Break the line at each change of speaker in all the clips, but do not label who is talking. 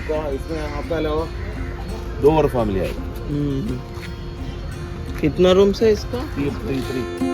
आपका इसमें आपका अलावा 2 और फैमिली आएगा।
कितना रूम्स है इसका?
3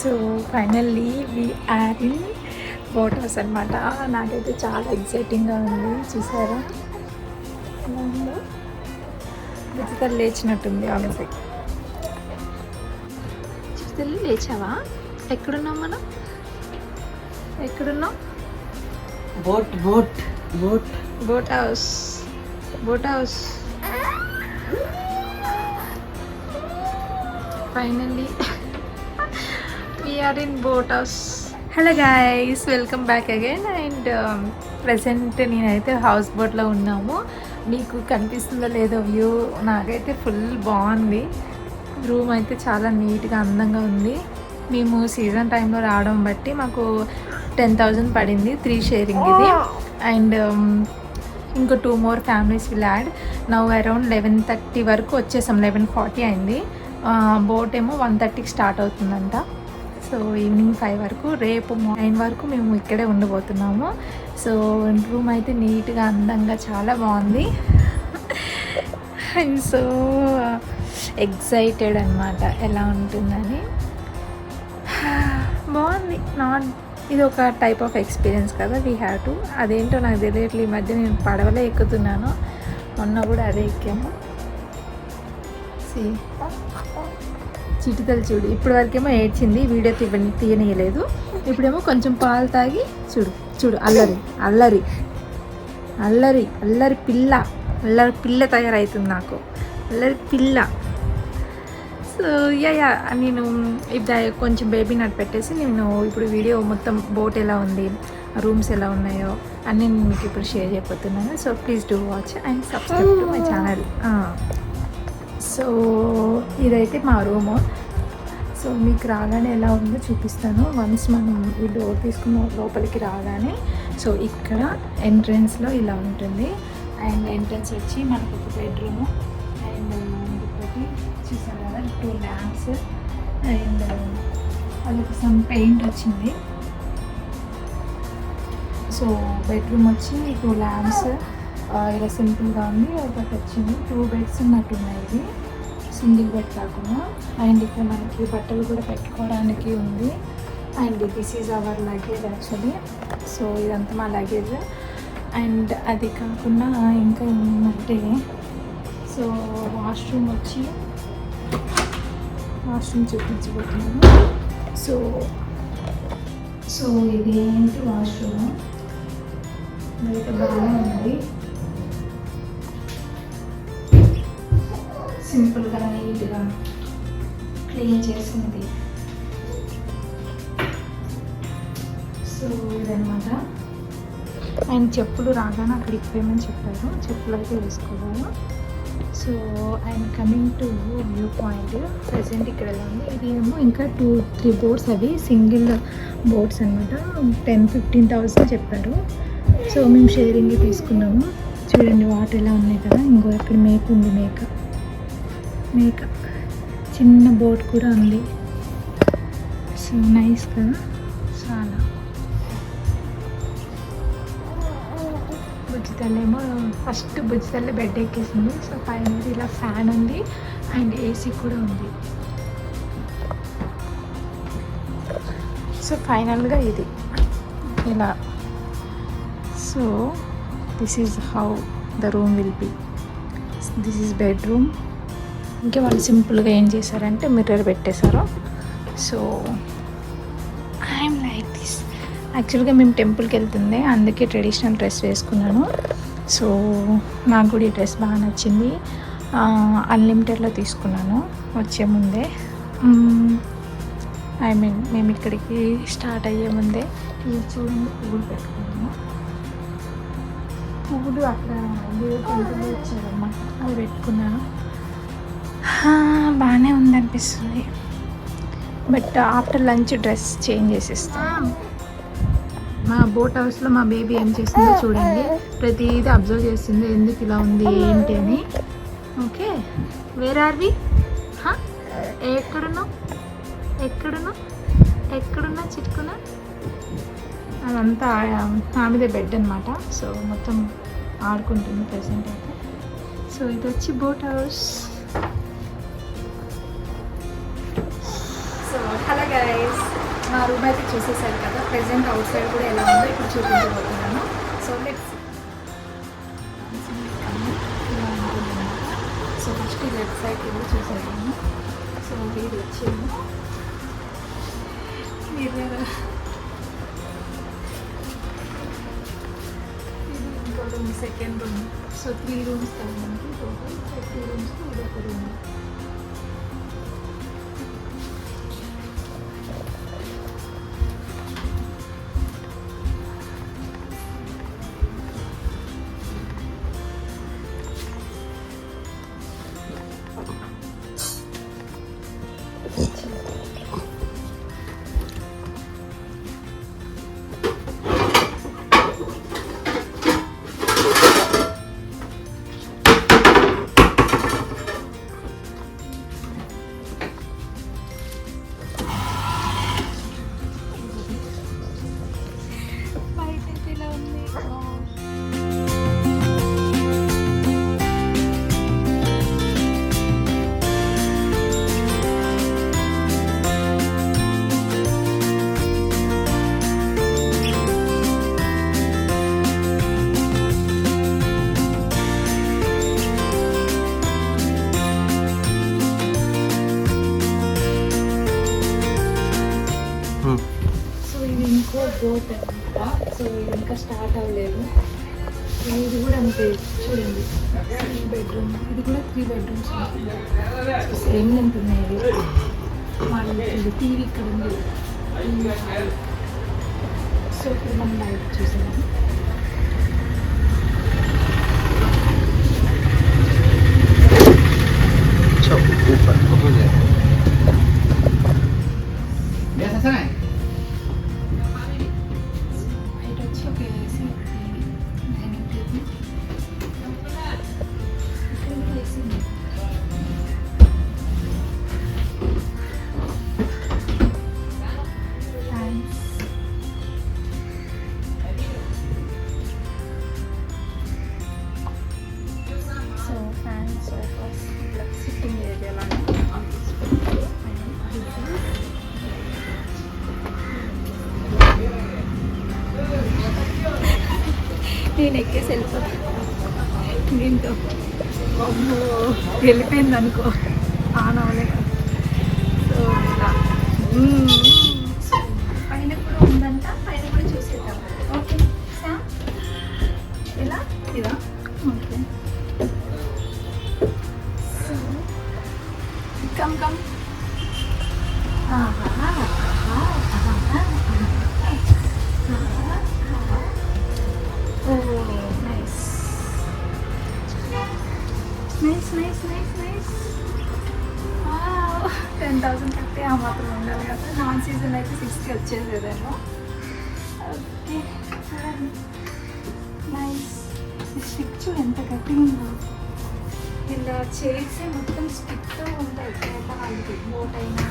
so finally we are in boat house అనమాట. నాకైతే చాలా ఎక్సైటింగ్గా ఉంది. చూసారా ఎలా ఉందో? రుచితల్లి లేచినట్టుంది. ఆమెకి రుచితల్లి లేచావా? ఎక్కడున్నాం మనం? ఎక్కడున్నాం?
Boat boat boat
boat house. Boat house. Finally we are in boat house. Hello guys, welcome back again. And present నేనైతే హౌస్ బోట్లో ఉన్నాము. మీకు కనిపిస్తుందో లేదో వ్యూ, నాకైతే ఫుల్ బాగుంది. రూమ్ అయితే చాలా నీట్గా అందంగా ఉంది. మేము సీజన్ టైంలో రావడం బట్టి మాకు 10,000 పడింది 3 షేరింగ్ ఇది. అండ్ ఇంకో 2 more families will add. Now around 11:30 వరకు వచ్చేసాం. 11:40 అయింది. బోట్ ఏమో 1:30కి స్టార్ట్ అవుతుందంట. సో ఈవినింగ్ 5 వరకు, రేపు 9 వరకు మేము ఇక్కడే ఉండబోతున్నాము. సో రూమ్ అయితే నీట్గా అందంగా చాలా బాగుంది. అండ్ సో ఎక్సైటెడ్ అనమాట ఎలా ఉంటుందని. బాగుంది. ఇది ఒక టైప్ ఆఫ్ ఎక్స్పీరియన్స్ కదా, వీ హ్యావ్ టు. అదేంటో నాకు తెలియట్లేదు. ఈ మధ్య నేను పడవలే ఎక్కుతున్నాను. మొన్న కూడా అదే ఎక్కాము. చిటితలు చూడు, ఇప్పటి వరకేమో ఏడ్చింది, వీడియో తీయనీయలేదు. ఇప్పుడేమో కొంచెం పాలు తాగి చూడు చూడు అల్లరి అల్లరి అల్లరి అల్లరి పిల్ల, అల్లరి పిల్ల తయారవుతుంది నాకు, అల్లరి పిల్ల. సో యా నేను ఇప్పుడు కొంచెం బేబీ నట్ పెట్టేసి నేను ఇప్పుడు వీడియో మొత్తం బోట్ ఎలా ఉంది, రూమ్స్ ఎలా ఉన్నాయో అన్నీ నేను మీకు ఇప్పుడు షేర్ చేయబోతున్నాను. So please do watch and subscribe to my channel. So ఇదైతే మా రూము. సో మీకు రాగానే ఎలా ఉందో చూపిస్తాను. వన్స్ మనం ఈ డోర్ తీసుకున్న లోపలికి రాగానే సో ఇక్కడ ఎంట్రన్స్లో ఇలా ఉంటుంది. అండ్ ఎంట్రన్స్ వచ్చి మనకు ఒక బెడ్రూము అండ్ ఇంకొకటి చూసారు కదా 2 ల్యాంప్స్ అండ్ అదొక సమ్ పెయింట్ వచ్చింది. సో బెడ్రూమ్ వచ్చి 2 ల్యాంప్స్ ఇలా సింపుల్గా ఉంది. ఒకటి వచ్చింది 2 బెడ్స్ ఉన్నట్టున్నాయి. ఇది సింగిల్ బెడ్ కాకుండా. అండ్ ఇక్కడ మనకి బట్టలు కూడా పెట్టుకోవడానికి ఉంది. And this is our luggage actually. So ఇదంతా మా లగేజ్. అండ్ అది కాకుండా ఇంకా ఏమంటే సో వాష్రూమ్ చూపించబోతున్నాను. సో ఇది ఏంటి వాష్రూమ్ అయితే బాగానే ఉంది. సింపుల్గా నీట్గా క్లీన్ చేసింది. సో ఇదనమాట. అండ్ చెప్పులు రాగానే అక్కడ ఇప్పేమని చెప్పారు, చెప్పులు అయితే వేసుకోవాలి. So I'm coming to view point. Present ఇక్కడ ఎలా ఉంది, ఇది ఏమో ఇంకా 2-3 బోట్స్, అవి సింగిల్ బోట్స్ అనమాట. 10,000-15,000 చెప్పారు. సో మేము షేరింగ్ తీసుకున్నాము. చూడండి వాటర్ ఎలా ఉన్నాయి కదా. ఇంకో ఇక్కడ మేక ఉంది, మేక చిన్న బోట్ కూడా ఉంది. సో నైస్ కదా చాలా. బుజ్జితల్లేమో ఫస్ట్ బుజ్జితల్లి బెడ్ ఎక్కేసింది. సో పైన ఇలా ఫ్యాన్ ఉంది అండ్ ఏసీ కూడా ఉంది. సో ఫైనల్గా ఇది ఇలా. So this is how the room will be. This is bedroom. ఇంకా వాళ్ళు సింపుల్గా ఏం చేశారంటే మిర్రర్ పెట్టేశారు. So I'm like this. యాక్చువల్గా మేము టెంపుల్కి వెళ్తుండే, అందుకే ట్రెడిషనల్ డ్రెస్ వేసుకున్నాను. సో నాకు కూడా ఈ డ్రెస్ బాగా నచ్చింది. అన్లిమిటెడ్లో తీసుకున్నాను వచ్చే ముందే. ఐ మీన్ మేము ఇక్కడికి స్టార్ట్ అయ్యే ముందే ఇది చూడండి, పువ్వులు పెట్టుకున్నాము. పువ్వులు అక్కడ టెంపుల్లో వచ్చారన్నమాట, అవి పెట్టుకున్నాను. బాగానే ఉందనిపిస్తుంది. But after lunch dress change చేసేస్తాను. మా బోట్ హౌస్లో మా బేబీ ఏం చేస్తుందో చూడండి. ప్రతిదీ అబ్జర్వ్ చేస్తుంది, ఎందుకు ఇలా ఉంది ఏంటి అని. Okay, where are we? ఎక్కడున్నావు ఎక్కడున్నా చిట్టుకున్నా? అదంతా ఆమెదే బెడ్ అనమాట. సో మొత్తం ఆడుకుంటుంది ప్రెసెంట్ అయితే. సో ఇది వచ్చి boat house. So hello guys, మా రూమ్ అయితే చూసేసారు కదా. ప్రెసెంట్ అవుట్ సైడ్ కూడా ఎలా ఉందో ఇప్పుడు చూపించబోతున్నాను. So let's. So first left side వెళ్ళి చూసేసాను. సో ఇది వచ్చేది ఇంకో room, second room. So 3 rooms కదా మనకి టోటల్. 3 రూమ్స్కి ఇది ఒక రూమ్. బోట్ అనమాట. సో ఇది ఇంకా స్టార్ట్ అవ్వలేదు. ఇది కూడా అంతే చూడండి, 3 బెడ్రూమ్. ఇది కూడా 3 బెడ్రూమ్స్ ఉంటుంది. సేమ్ లెంత్ ఉన్నాయి. వాళ్ళు టీవీ ఇక్కడ ఉంది. సో ఇప్పుడు మనం బయట చూసాము. నేను ఎక్కేసి వెళ్ళిపోతాను దీంతో. వెళ్ళిపోయింది అనుకో, ఆన్ అవ్వలేదు. సో ఇలా పైన కూడా ఉందంట, పైన కూడా చూసేద్దాం. ఓకే సార్, ఇలా ఇదా? Okay, so come come. Nice. 10,000 కట్టే ఆ మాత్రం ఉండాలి కదా. నాన్ సీజన్ అయితే 6కి వచ్చేసేదేమో. Okay, nice. స్టిక్ చూడు ఎంత గట్టిగా ఉందో. ఇలా చేసే మొత్తం స్టిక్తో ఉంటాయి. వాళ్ళకి బోట్ అయినా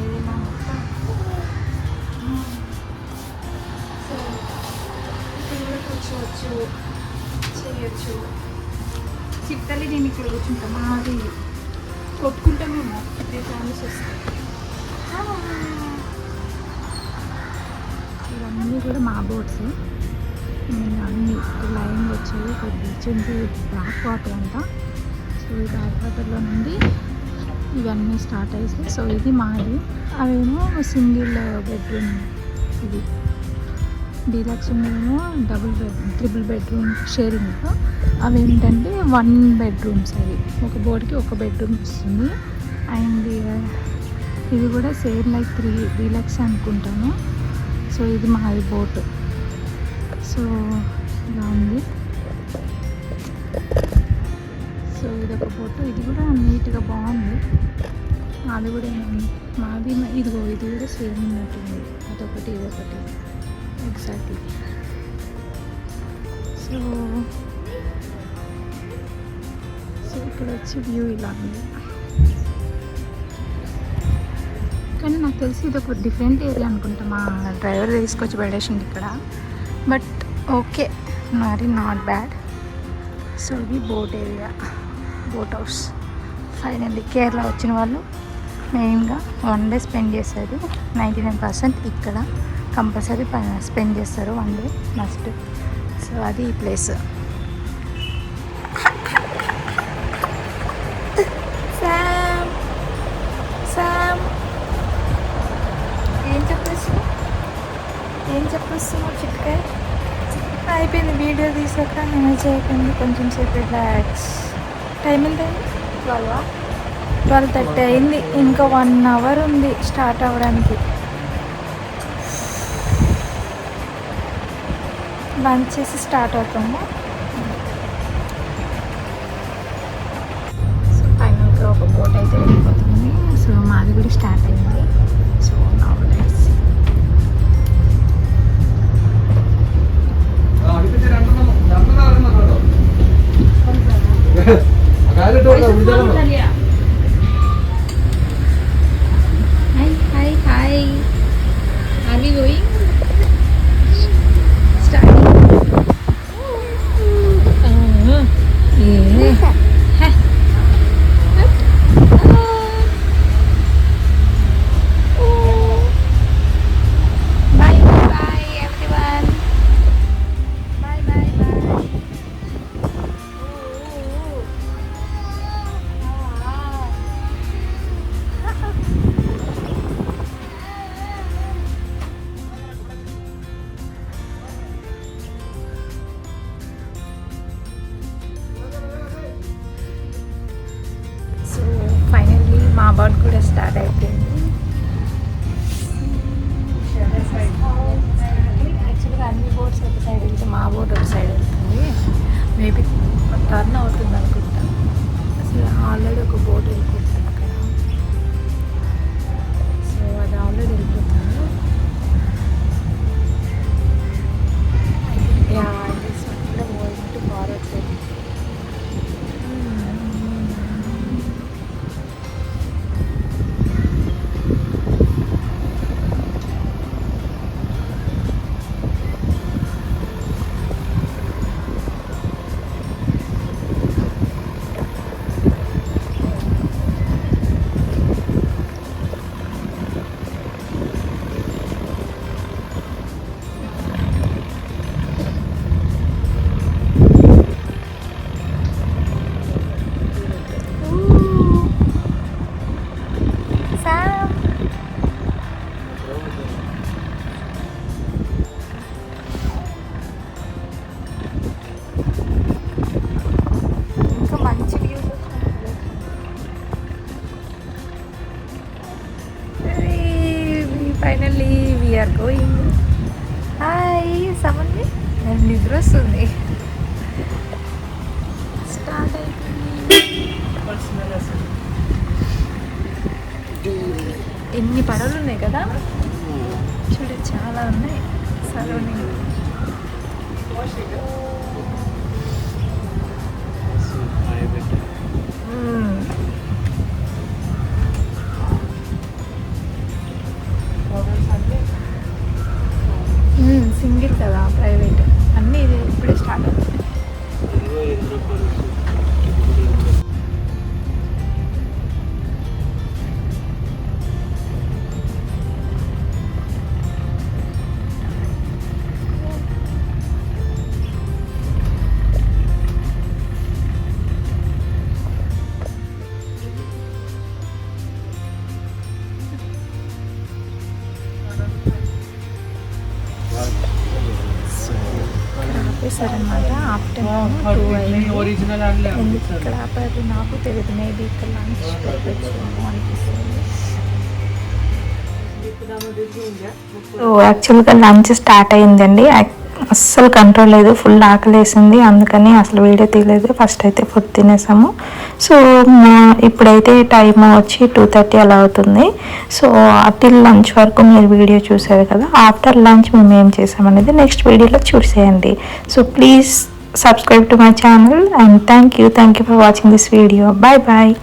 ఏదైనా మొత్తం. సో ఇక్కడ కూడా కూర్చోవచ్చు, చేయొచ్చు. చిట్టలి నేను ఇక్కడ కూర్చుంటాం. అది కొట్టుకుంటామే ఫ్యామిలీస్ వస్తాయి. ఇవన్నీ కూడా మా బోట్స్. అన్నీ లైన్ వచ్చేవి. ఒక బీచ్ ఉంది, బ్యాక్ వాటర్ అంతా. సో ఈ బ్యాక్ వాటర్లో నుండి ఇవన్నీ స్టార్ట్ అయ్యాయి. సో ఇది మాది. అవేమో సింగిల్ బెడ్రూమ్. ఇది డీలక్స్ ఏమో ట్రిపుల్ బెడ్రూమ్ షేరింగ్. అవి ఏంటంటే 1 bedrooms అవి. ఒక బోర్డ్కి ఒక బెడ్రూమ్ వస్తుంది. అండ్ ఇది కూడా సేమ్ లైక్ 3 డీలక్స్ అనుకుంటాను. సో ఇది మాది బోట్. సో ఇలా ఉంది. సో ఇదొక ఫోటో. ఇది కూడా నీట్గా బాగుంది. అది కూడా మాది ఇదిగో ఇది కూడా సేమ్ ఉన్నట్టుంది. అదొకటి ఇదొకటి ఎగ్జాక్ట్లీ. సో ఇక్కడ వచ్చి వ్యూ ఇలా ఉంది. కానీ నాకు తెలిసి ఇది ఒక డిఫరెంట్ ఏరియా అనుకుంటా. మా డ్రైవర్ తీసుకొచ్చి పడేసింది ఇక్కడ. బట్ ఓకే, మరి నాట్ బ్యాడ్. సో ఇది boat area, boat house. Finally Kerala వచ్చిన వాళ్ళు మెయిన్గా 1 day స్పెండ్ చేశారు. 99% ఇక్కడ కంపల్సరీ స్పెండ్ చేస్తారు 1 day మస్ట్. సో అది ఈ ప్లేస్. శామ్ ఏం చెప్పేస్తున్నావు చిట్కాయ? అయిపోయింది వీడియో తీసాక నేను చేయకండి, కొంచెం సేపు రిలాక్స్. టైం ఎంత అయింది? 12:30 అయింది. ఇంకా 1 hour ఉంది స్టార్ట్ అవ్వడానికి. లంచ్ చేసి స్టార్ట్ అవుతాము. సో ఫైనల్గా ఒక బోట్ అయితే వెళ్ళిపోతుంది. సో మాది కూడా స్టార్ట్ అయింది. So now let's see. Hi. Are we going? Starting. Yeah. Bye everyone. Bye. So finally మా బోట్ కూడా స్టార్ట్ అయిపోయింది. యాక్చువల్గా అన్ని బోట్స్ ఒక సైడ్ వెళ్తే మా బోట్ ఒక సైడ్ వెళ్తుంది. మేబీ టర్న్ అవుతుంది అనుకుంటా. అసలు ఆల్రెడీ ఒక బోట్ వెళ్ళిపోతుంది అక్కడ. సో అది ఆల్రెడీ వెళ్ళిపోతుంది. Forward side. Finally we are going. Hi Samanvi, నేను నిద్ర వస్తుంది. స్టార్ట్ అయిపోయింది. ఎన్ని పడవలు ఉన్నాయి కదా, చూడు చాలా ఉన్నాయి సరౌండింగ్. సింగిల్ కదా, ప్రైవేట్ అన్నీ ఇది ఇప్పుడే స్టార్ట్ అవుతుంది. ఆపేశారనమాట. ఆఫ్టర్నూన్ 2 అయింది. ఎందుకు ఇక్కడ ఆపారు నాకు తెలియదు. మేబీ ఇక్కడ లంచ్ పెట్టొచ్చేమో అనిపిస్తుంది. సో యాక్చువల్గా లంచ్ స్టార్ట్ అయిందండి. అస్సలు కంట్రోల్ లేదు, ఫుల్ ఆకలేసింది, అందుకని అసలు వీడియో తీయలేదు. ఫస్ట్ అయితే ఫుడ్ తినేసాము. సో ఇప్పుడైతే టైం వచ్చి 2:30 అలా అవుతుంది. సో టిల్ లంచ్ వరకు మీరు వీడియో చూసారు కదా. ఆఫ్టర్ లంచ్ మేము ఏం చేసామనేది నెక్స్ట్ వీడియోలో చూసేయండి. So please subscribe to my channel and thank you for watching this video. Bye bye.